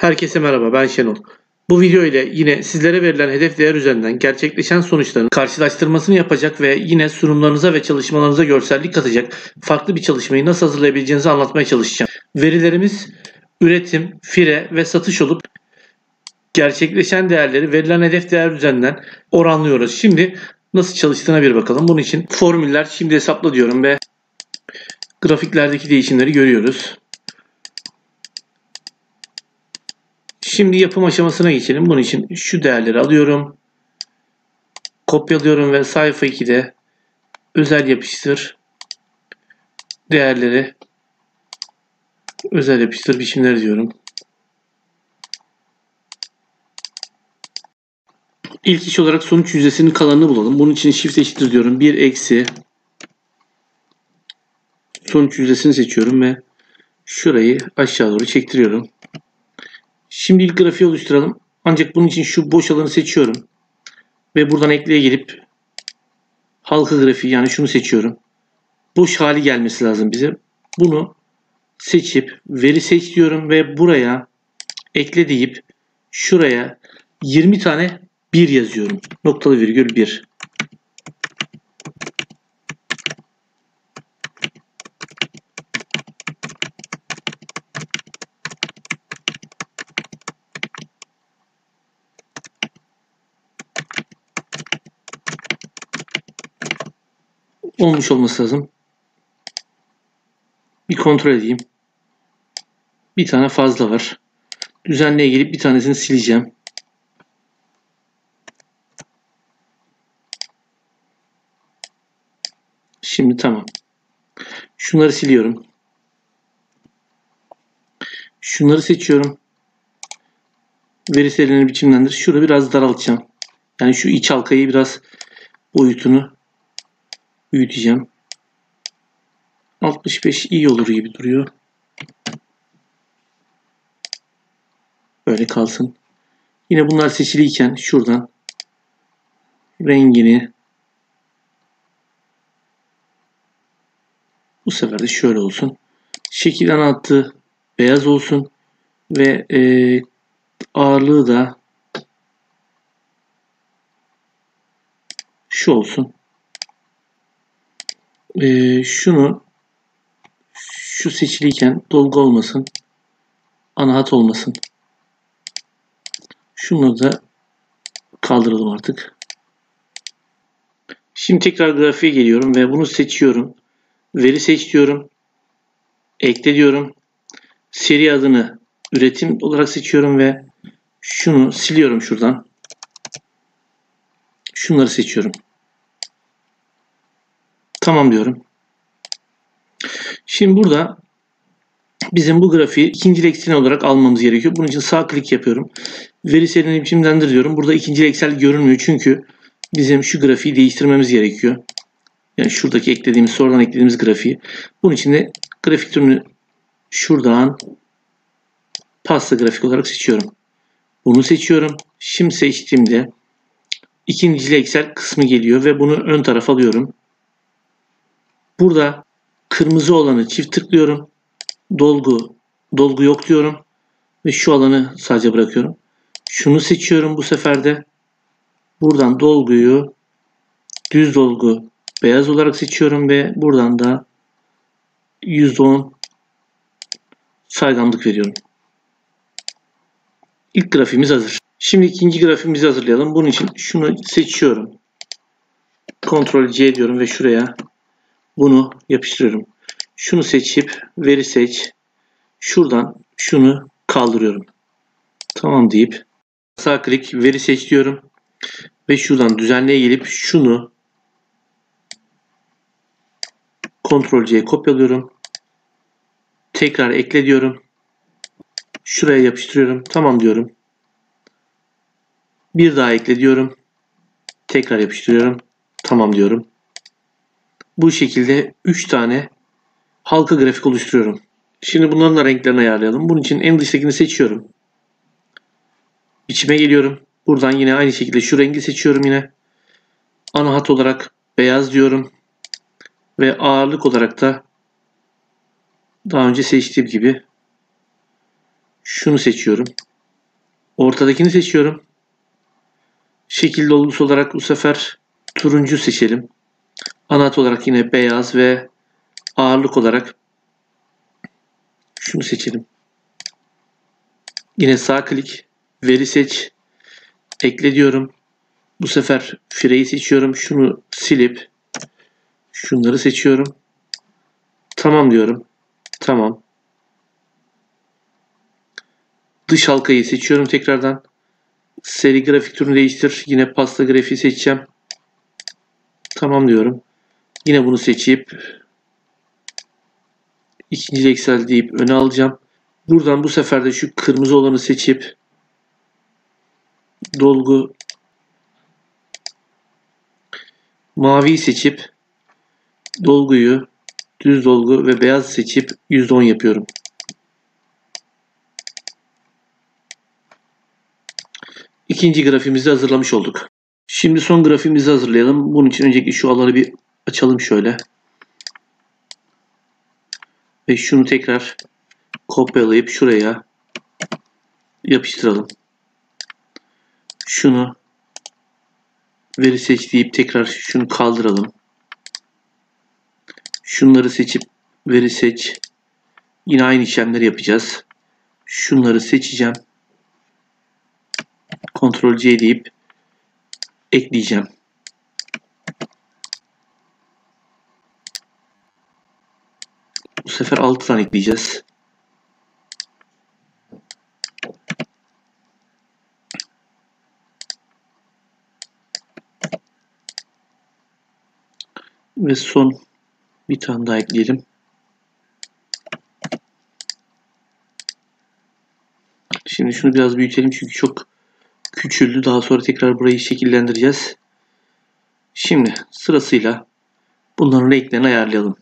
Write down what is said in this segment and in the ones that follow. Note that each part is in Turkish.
Herkese merhaba, ben Şenol. Bu video ile yine sizlere verilen hedef değer üzerinden gerçekleşen sonuçların karşılaştırmasını yapacak ve yine sunumlarınıza ve çalışmalarınıza görsellik katacak farklı bir çalışmayı nasıl hazırlayabileceğinizi anlatmaya çalışacağım. Verilerimiz üretim, fire ve satış olup gerçekleşen değerleri verilen hedef değer üzerinden oranlıyoruz. Şimdi nasıl çalıştığına bir bakalım. Bunun için formüller şimdi hesapla diyorum ve grafiklerdeki değişimleri görüyoruz. Şimdi yapım aşamasına geçelim. Bunun için şu değerleri alıyorum. Kopyalıyorum ve sayfa 2'de özel yapıştır değerleri özel yapıştır biçimleri diyorum. İlk iş olarak sonuç yüzdesinin kalanını bulalım. Bunun için shift eşittir diyorum. 1 eksi sonuç yüzdesini seçiyorum ve şurayı aşağı doğru çektiriyorum. Şimdi ilk grafiği oluşturalım. Ancak bunun için şu boş alanı seçiyorum. Ve buradan ekleye gelip halka grafiği, yani şunu seçiyorum. Boş hali gelmesi lazım bize. Bunu seçip veri seç diyorum ve buraya ekle deyip şuraya 20 tane 1 yazıyorum. Noktalı virgül 1. Olmuş olması lazım. Bir kontrol edeyim. Bir tane fazla var. Düzenleye gelip bir tanesini sileceğim. Şimdi tamam. Şunları siliyorum. Şunları seçiyorum. Veri serilerini biçimlendir. Şurada biraz daraltacağım. Yani şu iç halkayı biraz boyutunu büyüteceğim. 65 iyi olur gibi duruyor. Böyle kalsın. Yine bunlar seçiliyken şuradan rengini bu sefer de şöyle olsun. Şekil ana hattı beyaz olsun ve ağırlığı da şu olsun. Şu seçiliyken dolgu olmasın. Ana hat olmasın. Şunu da kaldıralım artık. Şimdi tekrar grafiğe geliyorum ve bunu seçiyorum. Veri seç diyorum. Ekle diyorum. Seri adını üretim olarak seçiyorum ve şunu siliyorum şuradan. Şunları seçiyorum. Tamam diyorum. Şimdi burada bizim bu grafiği ikinci ekseni olarak almamız gerekiyor. Bunun için sağ klik yapıyorum. Veri serilerini biçimlendir diyorum. Burada ikinci eksel görünmüyor çünkü bizim şu grafiği değiştirmemiz gerekiyor. Yani şuradaki eklediğimiz, sonradan eklediğimiz grafiği. Bunun için de grafik türünü şuradan pasta grafik olarak seçiyorum. Bunu seçiyorum. Şimdi seçtiğimde ikinci eksel kısmı geliyor ve bunu ön tarafa alıyorum. Burada kırmızı olanı çift tıklıyorum. Dolgu yok diyorum. Ve şu alanı sadece bırakıyorum. Şunu seçiyorum bu sefer de. Buradan dolguyu düz dolgu beyaz olarak seçiyorum ve buradan da %10 saydamlık veriyorum. İlk grafiğimiz hazır. Şimdi ikinci grafiğimizi hazırlayalım. Bunun için şunu seçiyorum. Ctrl C diyorum ve şuraya bunu yapıştırıyorum. Şunu seçip veri seç. Şuradan şunu kaldırıyorum. Tamam deyip sağ klik veri seç diyorum. Ve şuradan düzenleye gelip şunu Ctrl C kopyalıyorum. Tekrar ekle diyorum. Şuraya yapıştırıyorum. Tamam diyorum. Bir daha ekle diyorum. Tekrar yapıştırıyorum. Tamam diyorum. Bu şekilde 3 tane halka grafik oluşturuyorum. Şimdi bunların da renklerini ayarlayalım. Bunun için en dıştakini seçiyorum. Biçime geliyorum. Buradan yine aynı şekilde şu rengi seçiyorum yine. Ana hat olarak beyaz diyorum. Ve ağırlık olarak da daha önce seçtiğim gibi şunu seçiyorum. Ortadakini seçiyorum. Şekil dolgusu olarak bu sefer turuncu seçelim. Ana hat olarak yine beyaz ve ağırlık olarak şunu seçelim. Yine sağ klik, veri seç, ekle diyorum. Bu sefer fireyi seçiyorum. Şunu silip şunları seçiyorum. Tamam diyorum. Tamam. Dış halkayı seçiyorum tekrardan. Seri grafik türünü değiştir. Yine pasta grafiği seçeceğim. Tamam diyorum. Yine bunu seçip ikinci Excel deyip öne alacağım. Buradan bu sefer de şu kırmızı olanı seçip dolgu maviyi seçip dolguyu düz dolgu ve beyaz seçip %10 yapıyorum. İkinci grafiğimizi hazırlamış olduk. Şimdi son grafiğimizi hazırlayalım. Bunun için öncelikle şu alanı bir açalım şöyle. Ve şunu tekrar kopyalayıp şuraya yapıştıralım. Şunu veri seç deyip tekrar şunu kaldıralım. Şunları seçip veri seç. Yine aynı işlemleri yapacağız. Şunları seçeceğim. Ctrl C deyip ekleyeceğim. Bu sefer 6 tane ekleyeceğiz. Ve son bir tane daha ekleyelim. Şimdi şunu biraz büyütelim çünkü çok küçüldü. Daha sonra tekrar burayı şekillendireceğiz. Şimdi sırasıyla bunların renklerini ayarlayalım.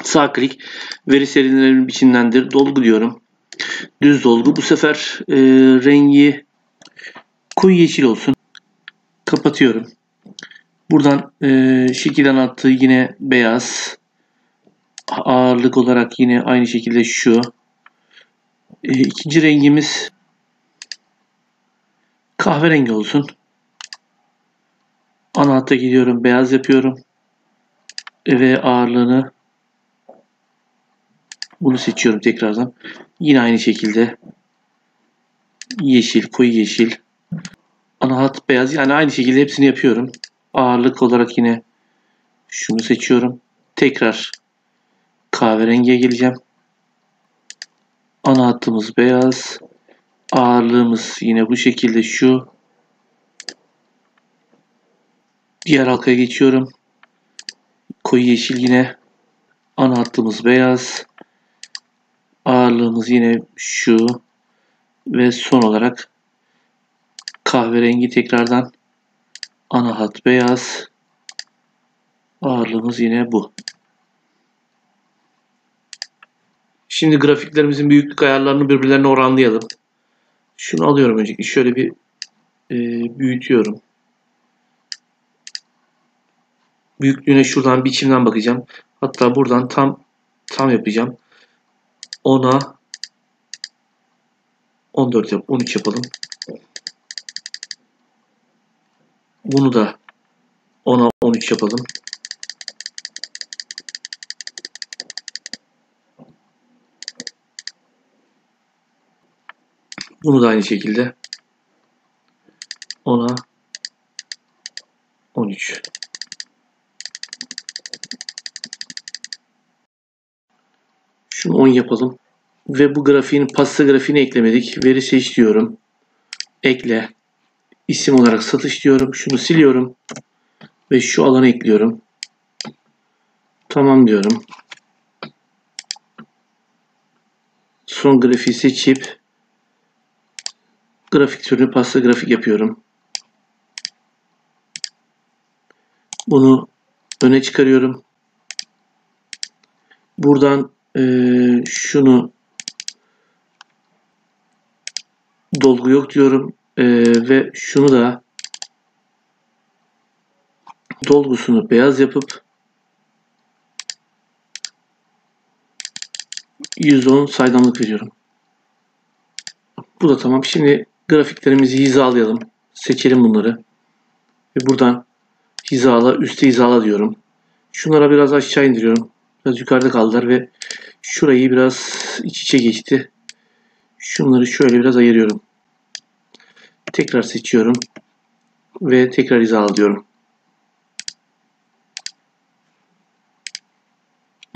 Sağ klik, veri serilerinin biçimlendir, dolgu diyorum. Düz dolgu. Bu sefer rengi koyu yeşil olsun. Kapatıyorum. Buradan şekil anahtarı yine beyaz. Ağırlık olarak yine aynı şekilde şu. İkinci rengimiz kahverengi olsun. Ana hatta gidiyorum. Beyaz yapıyorum. Ve ağırlığını bunu seçiyorum tekrardan. Yine aynı şekilde yeşil, koyu yeşil. Ana hat beyaz. Yani aynı şekilde hepsini yapıyorum. Ağırlık olarak yine şunu seçiyorum. Tekrar kahverengiye geleceğim. Ana hattımız beyaz. Ağırlığımız yine bu şekilde şu. Diğer halkaya geçiyorum. Koyu yeşil yine. Ana hattımız beyaz. Ağırlığımız yine şu. Ve son olarak kahverengi tekrardan. Ana hat beyaz. Ağırlığımız yine bu. Şimdi grafiklerimizin büyüklük ayarlarını birbirlerine oranlayalım. Şunu alıyorum öncelikle. Şöyle bir büyütüyorum. Büyüklüğüne şuradan biçimden bakacağım. Hatta buradan tam yapacağım. 10'a 14 yap, 13 yapalım. Bunu da 10'a 13 yapalım. Bunu da aynı şekilde 10'a 13. Şunu 10 yapalım. Ve bu grafiğin pasta grafiğini eklemedik. Veri seç diyorum. Ekle. İsim olarak satış diyorum. Şunu siliyorum. Ve şu alanı ekliyorum. Tamam diyorum. Son grafiği seçip grafik türünü pasta grafik yapıyorum. Bunu öne çıkarıyorum. Buradan şunu dolgu yok diyorum. Ve şunu da dolgusunu beyaz yapıp 110 saydamlık veriyorum. Bu da tamam. Şimdi Grafiklerimizi hizalayalım. Seçelim bunları. Ve buradan hizala, üste hizala diyorum. Şunlara biraz aşağı indiriyorum. Biraz yukarıda kaldılar ve şurayı biraz iç içe geçti. Şunları şöyle biraz ayırıyorum. Tekrar seçiyorum. Ve tekrar hizala diyorum.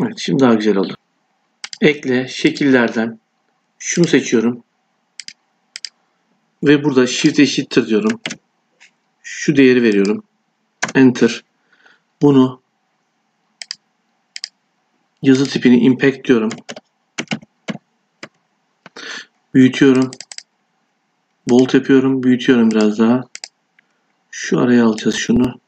Evet, şimdi daha güzel oldu. Ekle, şekillerden şunu seçiyorum. Ve burada shift eşittir diyorum. Şu değeri veriyorum. Enter. Bunu yazı tipini impact diyorum. Büyütüyorum. Bold yapıyorum. Büyütüyorum biraz daha. Şu araya alacağız şunu.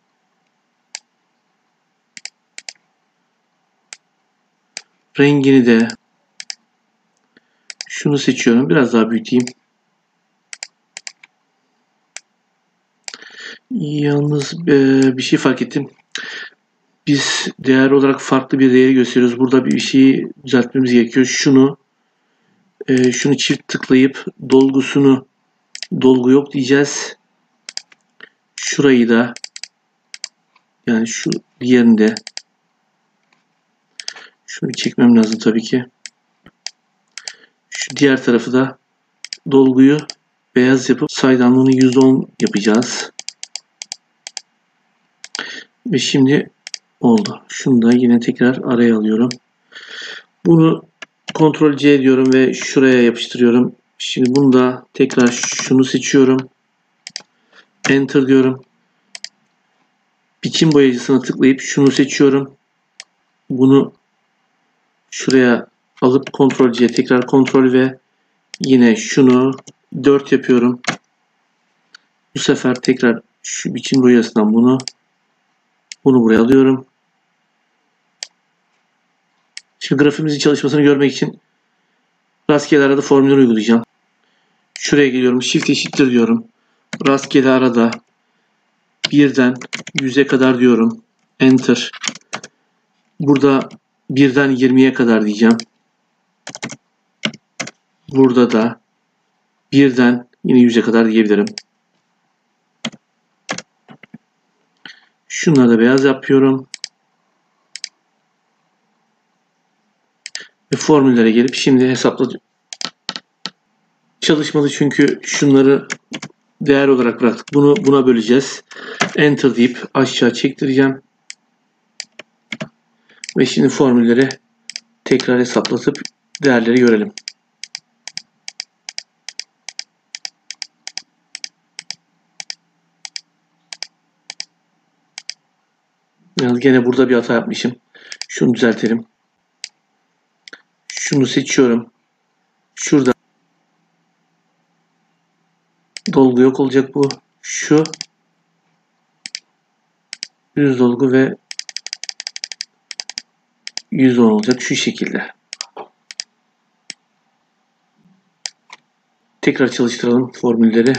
Rengini de şunu seçiyorum. Biraz daha büyüteyim. Yalnız bir şey fark ettim. Biz değer olarak farklı bir değeri gösteriyoruz. Burada bir şeyi düzeltmemiz gerekiyor. Şunu çift tıklayıp dolgu yok diyeceğiz. Şurayı da yani şu diğerinde şunu çekmem lazım tabii ki. Şu diğer tarafı da dolguyu beyaz yapıp saydamlığını %10 yapacağız. Ve şimdi oldu. Şunu da yine tekrar araya alıyorum. Bunu Ctrl C diyorum ve şuraya yapıştırıyorum. Şimdi bunu da tekrar şunu seçiyorum. Enter diyorum. Biçim boyayıcısına tıklayıp şunu seçiyorum. Bunu şuraya alıp Ctrl C, tekrar Ctrl V, yine şunu 4 yapıyorum. Bu sefer tekrar şu biçim boyasından bunu buraya alıyorum. Şimdi grafimizin çalışmasını görmek için rastgele arada formülleri uygulayacağım. Şuraya geliyorum. Shift eşittir diyorum. Rastgele arada 1'den 100'e kadar diyorum. Enter. Burada 1'den 20'ye kadar diyeceğim. Burada da 1'den yine 100'e kadar diyebilirim. Şunları da beyaz yapıyorum. Ve formüllere gelip şimdi hesapladım. Çalışmadı çünkü şunları değer olarak bıraktık. Bunu buna böleceğiz. Enter deyip aşağı çektireceğim. Ve şimdi formülleri tekrar hesaplatıp değerleri görelim. Yalnız gene burada bir hata yapmışım. Şunu düzeltelim. Şunu seçiyorum. Şurada dolgu yok olacak bu. Şu düz dolgu ve 110 olacak şu şekilde. Tekrar çalıştıralım formülleri.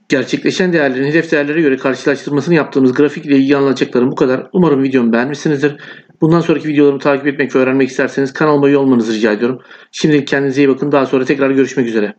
Gerçekleşen değerlerin hedef değerlere göre karşılaştırmasını yaptığımız grafik ile ilgili anlatacaklarım bu kadar. Umarım videomu beğenmişsinizdir. Bundan sonraki videolarımı takip etmek ve öğrenmek isterseniz kanalıma üye olmanızı rica ediyorum. Şimdilik kendinize iyi bakın. Daha sonra tekrar görüşmek üzere.